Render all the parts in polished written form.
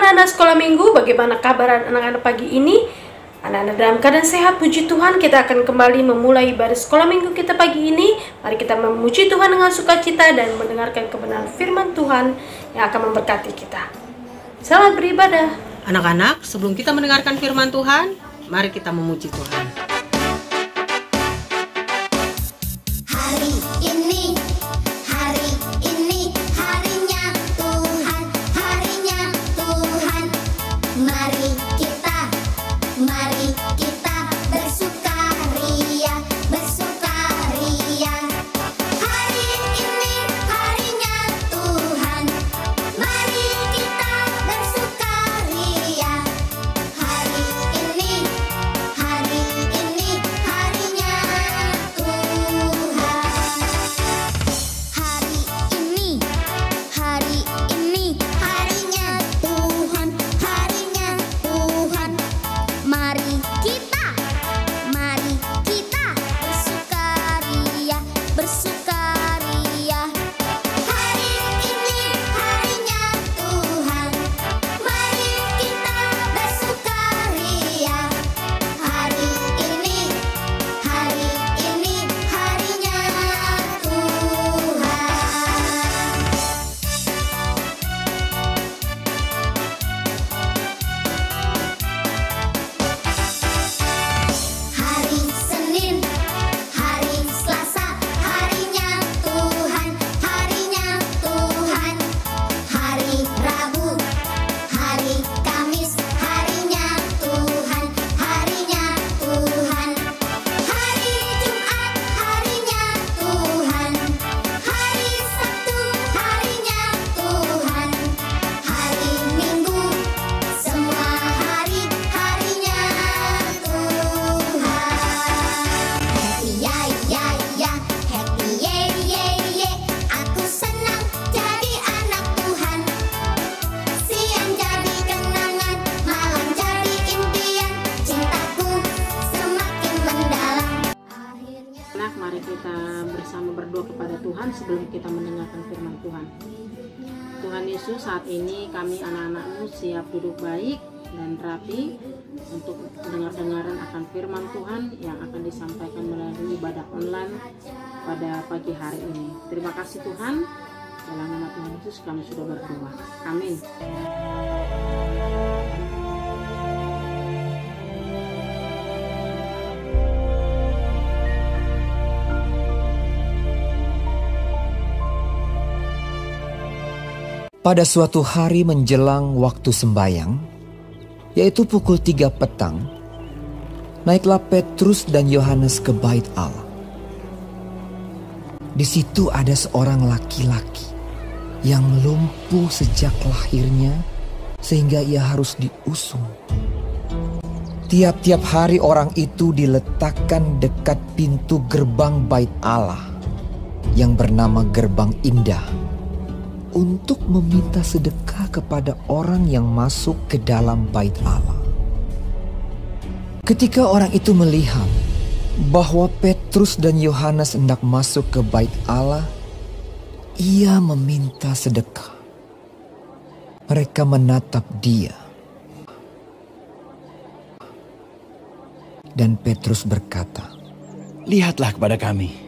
anak-anak sekolah minggu, bagaimana kabar anak-anak pagi ini? Anak-anak dalam keadaan sehat, puji Tuhan. Kita akan kembali memulai ibadah sekolah minggu kita pagi ini. Mari kita memuji Tuhan dengan sukacita dan mendengarkan kebenaran firman Tuhan yang akan memberkati kita. Selamat beribadah. Anak-anak, sebelum kita mendengarkan firman Tuhan, mari kita memuji Tuhan. Mari kita bersama berdoa kepada Tuhan sebelum kita mendengarkan firman Tuhan. Tuhan Yesus, saat ini kami anak-anak-Mu siap duduk baik dan rapi untuk dengar-dengaran akan firman Tuhan yang akan disampaikan melalui ibadah online pada pagi hari ini. Terima kasih Tuhan, dalam nama Tuhan Yesus kami sudah berdoa. Amin. Pada suatu hari menjelang waktu sembayang, yaitu pukul 3 petang, naiklah Petrus dan Yohanes ke bait Allah. Di situ ada seorang laki-laki yang lumpuh sejak lahirnya sehingga ia harus diusung. Tiap-tiap hari orang itu diletakkan dekat pintu gerbang bait Allah yang bernama Gerbang Indah, untuk meminta sedekah kepada orang yang masuk ke dalam bait Allah. Ketika orang itu melihat bahwa Petrus dan Yohanes hendak masuk ke bait Allah, ia meminta sedekah. Mereka menatap dia. Dan Petrus berkata, "Lihatlah kepada kami."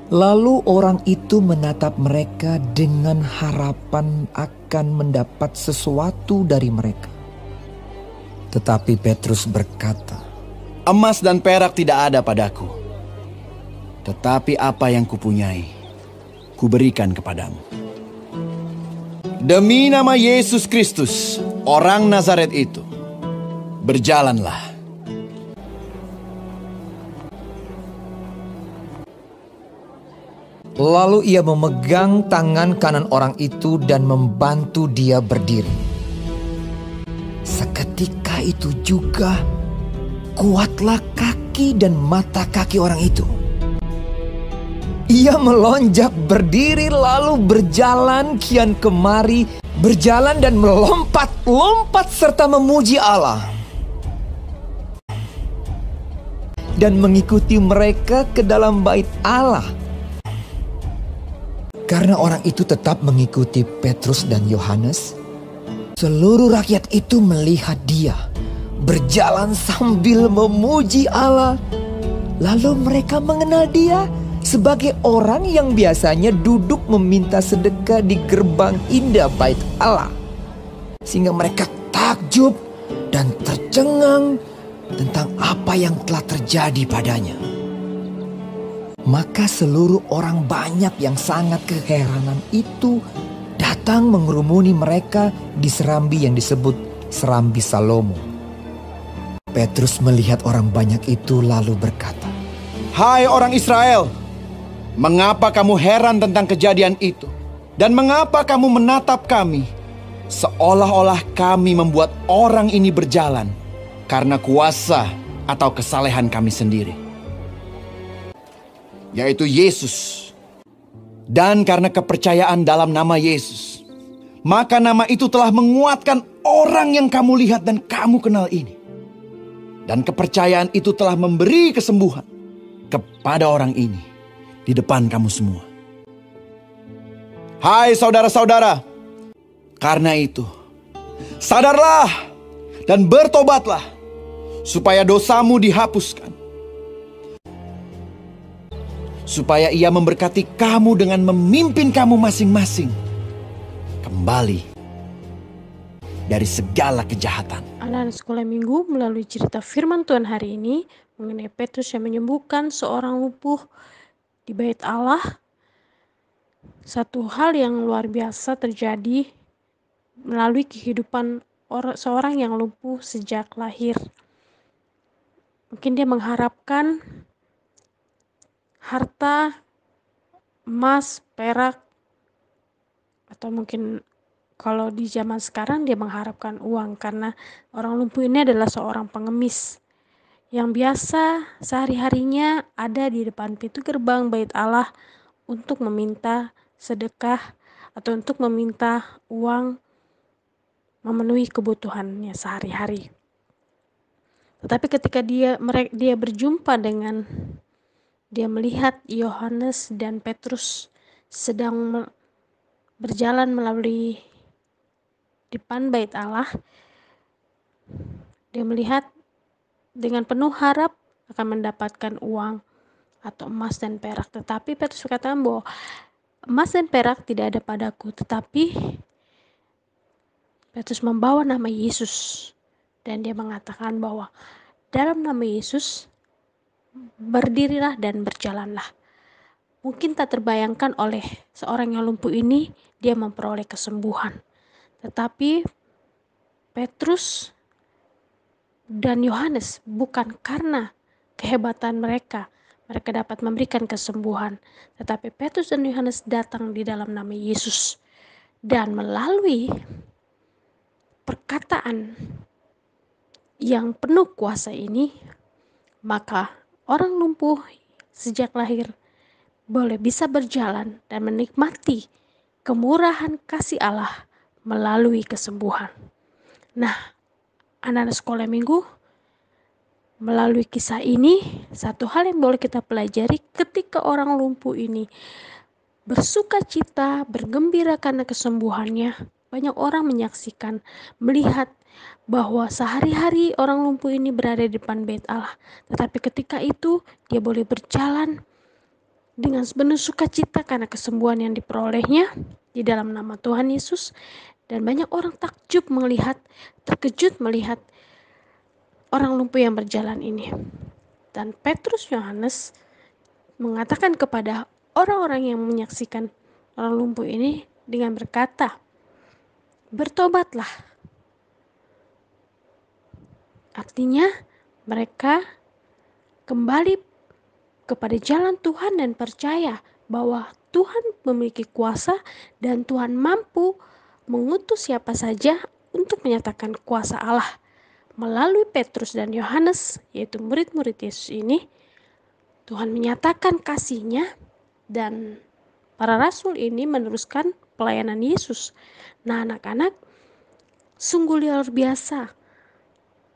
Lalu orang itu menatap mereka dengan harapan akan mendapat sesuatu dari mereka. Tetapi Petrus berkata, "Emas dan perak tidak ada padaku, tetapi apa yang kupunyai, kuberikan kepadamu. Demi nama Yesus Kristus, orang Nazaret itu, berjalanlah." Lalu ia memegang tangan kanan orang itu dan membantu dia berdiri. Seketika itu juga kuatlah kaki dan mata kaki orang itu. Ia melonjak berdiri lalu berjalan kian kemari, berjalan dan melompat-lompat serta memuji Allah. Dan mengikuti mereka ke dalam bait Allah. Karena orang itu tetap mengikuti Petrus dan Yohanes, Seluruh rakyat itu melihat dia berjalan sambil memuji Allah. Lalu mereka mengenal dia sebagai orang yang biasanya duduk meminta sedekah di gerbang indah bait Allah. Sehingga mereka takjub dan tercengang tentang apa yang telah terjadi padanya. Maka seluruh orang banyak yang sangat keheranan itu datang mengerumuni mereka di serambi yang disebut Serambi Salomo. Petrus melihat orang banyak itu lalu berkata, Hai orang Israel, mengapa kamu heran tentang kejadian itu? Dan mengapa kamu menatap kami seolah-olah kami membuat orang ini berjalan karena kuasa atau kesalehan kami sendiri, yaitu Yesus. Dan karena kepercayaan dalam nama Yesus, maka nama itu telah menguatkan orang yang kamu lihat dan kamu kenal ini. Dan kepercayaan itu telah memberi kesembuhan kepada orang ini di depan kamu semua. Hai saudara-saudara, karena itu sadarlah dan bertobatlah supaya dosamu dihapuskan, supaya Ia memberkati kamu dengan memimpin kamu masing-masing kembali dari segala kejahatan. Anak-anak sekolah minggu melalui cerita firman Tuhan hari ini mengenai Petrus yang menyembuhkan seorang lumpuh di bait Allah. Satu hal yang luar biasa terjadi melalui kehidupan seorang yang lumpuh sejak lahir. Mungkin dia mengharapkan harta, emas, perak, atau mungkin kalau di zaman sekarang dia mengharapkan uang, karena orang lumpuh ini adalah seorang pengemis yang biasa sehari-harinya ada di depan pintu gerbang bait Allah untuk meminta sedekah atau untuk meminta uang memenuhi kebutuhannya sehari-hari. Tetapi ketika dia berjumpa dengan, dia melihat Yohanes dan Petrus sedang berjalan melalui depan bait Allah, dia melihat dengan penuh harap akan mendapatkan uang atau emas dan perak. Tetapi Petrus berkata bahwa emas dan perak tidak ada padaku, tetapi Petrus membawa nama Yesus dan dia mengatakan bahwa dalam nama Yesus berdirilah dan berjalanlah. Mungkin tak terbayangkan oleh seorang yang lumpuh ini dia memperoleh kesembuhan. Tetapi Petrus dan Yohanes bukan karena kehebatan mereka dapat memberikan kesembuhan. Tetapi Petrus dan Yohanes datang di dalam nama Yesus. Dan melalui perkataan yang penuh kuasa ini, maka orang lumpuh sejak lahir boleh bisa berjalan dan menikmati kemurahan kasih Allah melalui kesembuhan. Nah, anak-anak sekolah minggu, melalui kisah ini, satu hal yang boleh kita pelajari ketika orang lumpuh ini bersuka cita, bergembira karena kesembuhannya. Banyak orang menyaksikan, melihat bahwa sehari-hari orang lumpuh ini berada di depan bait Allah. Tetapi ketika itu, dia boleh berjalan dengan sepenuh sukacita karena kesembuhan yang diperolehnya di dalam nama Tuhan Yesus. Dan banyak orang takjub melihat, terkejut melihat orang lumpuh yang berjalan ini. Dan Petrus Yohanes mengatakan kepada orang-orang yang menyaksikan orang lumpuh ini dengan berkata, bertobatlah. Artinya mereka kembali kepada jalan Tuhan dan percaya bahwa Tuhan memiliki kuasa dan Tuhan mampu mengutus siapa saja untuk menyatakan kuasa Allah. Melalui Petrus dan Yohanes, yaitu murid-murid Yesus ini, Tuhan menyatakan kasih-Nya dan para rasul ini meneruskan pelayanan Yesus. Nah, anak-anak, sungguh luar biasa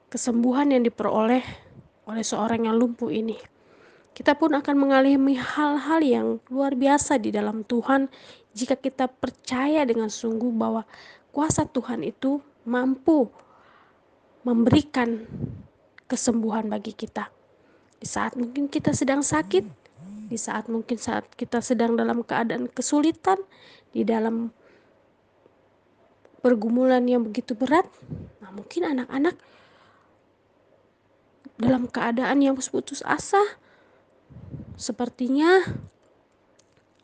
kesembuhan yang diperoleh oleh seorang yang lumpuh ini. Kita pun akan mengalami hal-hal yang luar biasa di dalam Tuhan jika kita percaya dengan sungguh bahwa kuasa Tuhan itu mampu memberikan kesembuhan bagi kita. Di saat mungkin kita sedang sakit, di saat kita sedang dalam keadaan kesulitan, di dalam pergumulan yang begitu berat, nah mungkin anak-anak dalam keadaan yang putus asa, sepertinya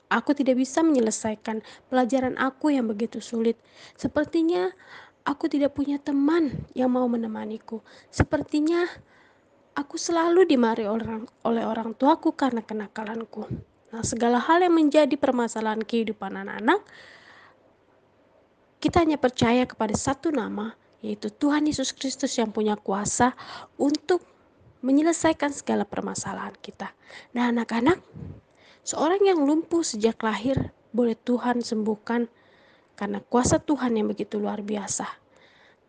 aku tidak bisa menyelesaikan pelajaran aku yang begitu sulit. Sepertinya aku tidak punya teman yang mau menemaniku. Sepertinya aku selalu dimarahi oleh orang tuaku karena kenakalanku. Nah, segala hal yang menjadi permasalahan kehidupan anak-anak, kita hanya percaya kepada satu nama, yaitu Tuhan Yesus Kristus yang punya kuasa untuk menyelesaikan segala permasalahan kita. Nah, anak-anak, seorang yang lumpuh sejak lahir boleh Tuhan sembuhkan karena kuasa Tuhan yang begitu luar biasa.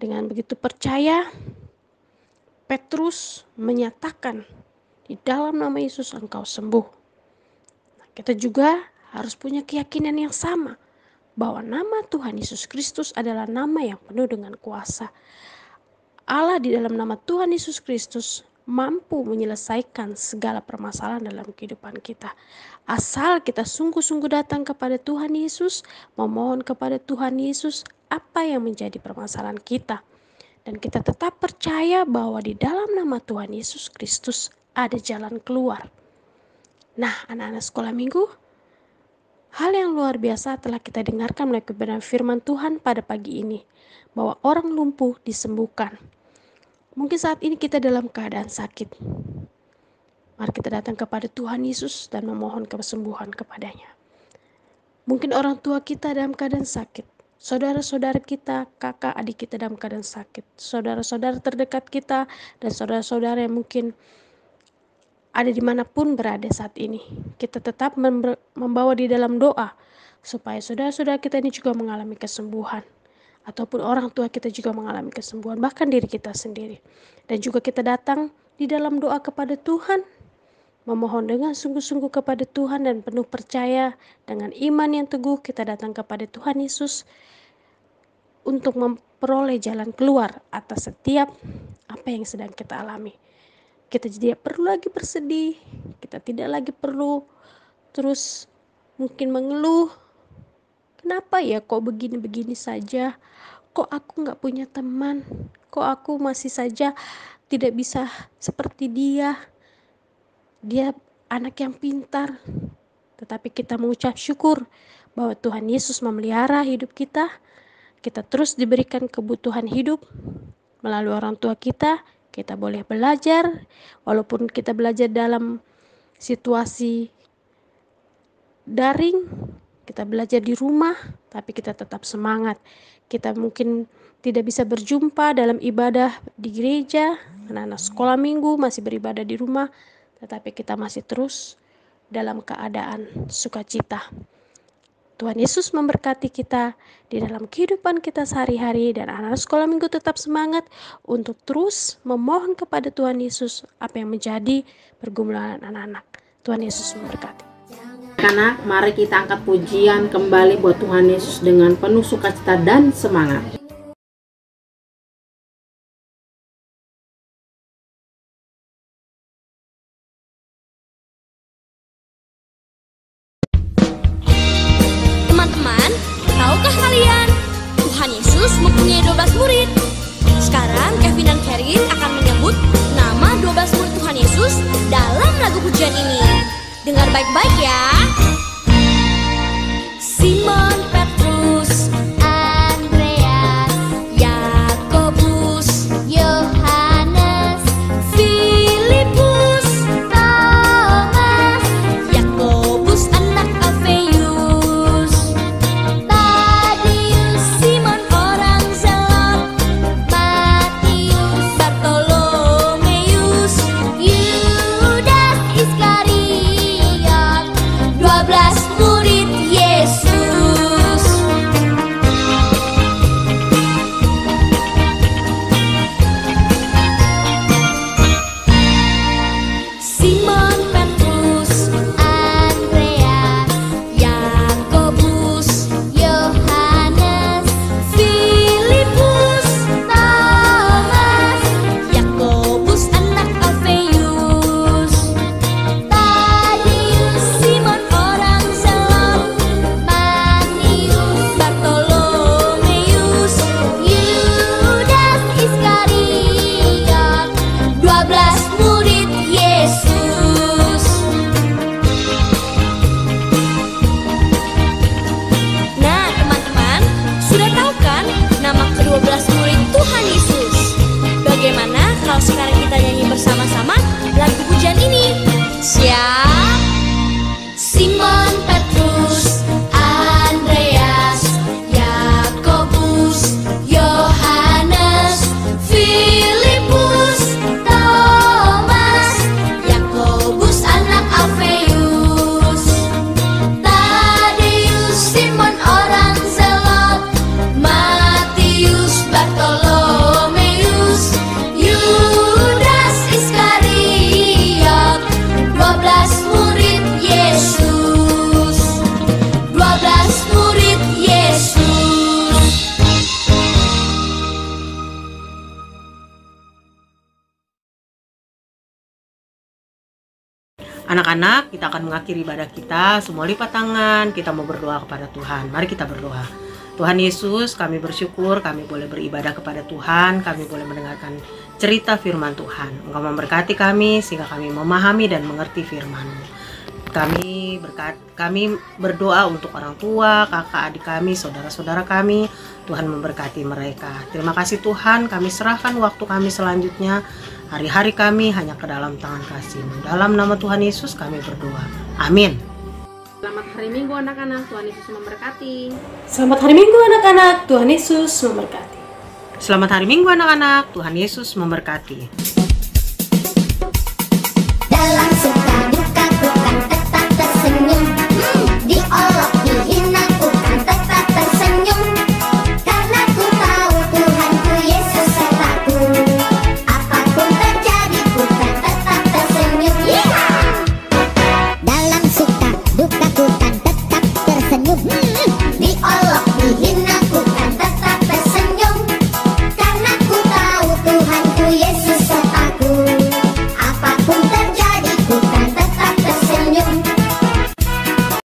Dengan begitu percaya, Petrus menyatakan, di dalam nama Yesus engkau sembuh. Nah, kita juga harus punya keyakinan yang sama, bahwa nama Tuhan Yesus Kristus adalah nama yang penuh dengan kuasa. Allah di dalam nama Tuhan Yesus Kristus mampu menyelesaikan segala permasalahan dalam kehidupan kita. Asal kita sungguh-sungguh datang kepada Tuhan Yesus, memohon kepada Tuhan Yesus apa yang menjadi permasalahan kita. Dan kita tetap percaya bahwa di dalam nama Tuhan Yesus Kristus ada jalan keluar. Nah, anak-anak sekolah minggu, hal yang luar biasa telah kita dengarkan melalui kebenaran firman Tuhan pada pagi ini, bahwa orang lumpuh disembuhkan. Mungkin saat ini kita dalam keadaan sakit. Mari kita datang kepada Tuhan Yesus dan memohon kesembuhan kepadanya. Mungkin orang tua kita dalam keadaan sakit. Saudara-saudara kita, kakak, adik kita dalam keadaan sakit. Saudara-saudara terdekat kita dan saudara-saudara yang mungkin ada dimanapun berada saat ini. Kita tetap membawa di dalam doa supaya saudara-saudara kita ini juga mengalami kesembuhan. Ataupun orang tua kita juga mengalami kesembuhan, bahkan diri kita sendiri. Dan juga kita datang di dalam doa kepada Tuhan, memohon dengan sungguh-sungguh kepada Tuhan dan penuh percaya dengan iman yang teguh kita datang kepada Tuhan Yesus untuk memperoleh jalan keluar atas setiap apa yang sedang kita alami. Kita tidak perlu lagi bersedih, kita tidak lagi perlu terus mungkin mengeluh. Kenapa ya kok begini-begini saja? Kok aku gak punya teman? Kok aku masih saja tidak bisa seperti dia? Dia anak yang pintar. Tetapi kita mengucap syukur bahwa Tuhan Yesus memelihara hidup kita. Kita terus diberikan kebutuhan hidup melalui orang tua kita. Kita boleh belajar, walaupun kita belajar dalam situasi daring, kita belajar di rumah, tapi kita tetap semangat. Kita mungkin tidak bisa berjumpa dalam ibadah di gereja, anak-anak sekolah minggu masih beribadah di rumah, tetapi kita masih terus dalam keadaan sukacita. Tuhan Yesus memberkati kita di dalam kehidupan kita sehari-hari, dan anak-anak sekolah minggu tetap semangat untuk terus memohon kepada Tuhan Yesus apa yang menjadi pergumulan anak-anak. Tuhan Yesus memberkati. Anak, mari kita angkat pujian kembali buat Tuhan Yesus dengan penuh sukacita dan semangat. Teman-teman, tahukah kalian Tuhan Yesus mempunyai 12 murid? Sekarang Kevin dan Karin akan menyebut nama 12 murid Tuhan Yesus dalam lagu pujian ini. Dengar baik-baik ya. Simon, Petrus, Andreas, Yakobus, Yohanes, Filipus, Thomas, Yakobus anak Alfeus, Tadius, Simon orang Zelot, Matius, Bartolomeus, Yudas Iskariot, 12 murid Yesus. Anak-anak, kita akan mengakhiri ibadah kita. Semua lipat tangan, kita mau berdoa kepada Tuhan. Mari kita berdoa. Tuhan Yesus, kami bersyukur kami boleh beribadah kepada Tuhan. Kami boleh mendengarkan cerita firman Tuhan. Engkau memberkati kami sehingga kami memahami dan mengerti firman-Mu. Kami berdoa untuk orang tua, kakak, adik kami, saudara-saudara kami. Tuhan memberkati mereka. Terima kasih Tuhan, kami serahkan waktu kami selanjutnya. Hari-hari kami hanya ke dalam tangan kasih-Mu. Dalam nama Tuhan Yesus kami berdoa. Amin. Selamat hari Minggu anak-anak, Tuhan Yesus memberkati. Selamat hari Minggu anak-anak, Tuhan Yesus memberkati. Selamat hari Minggu anak-anak, Tuhan Yesus memberkati. Dalam suka duka ku kan tetap tersenyum.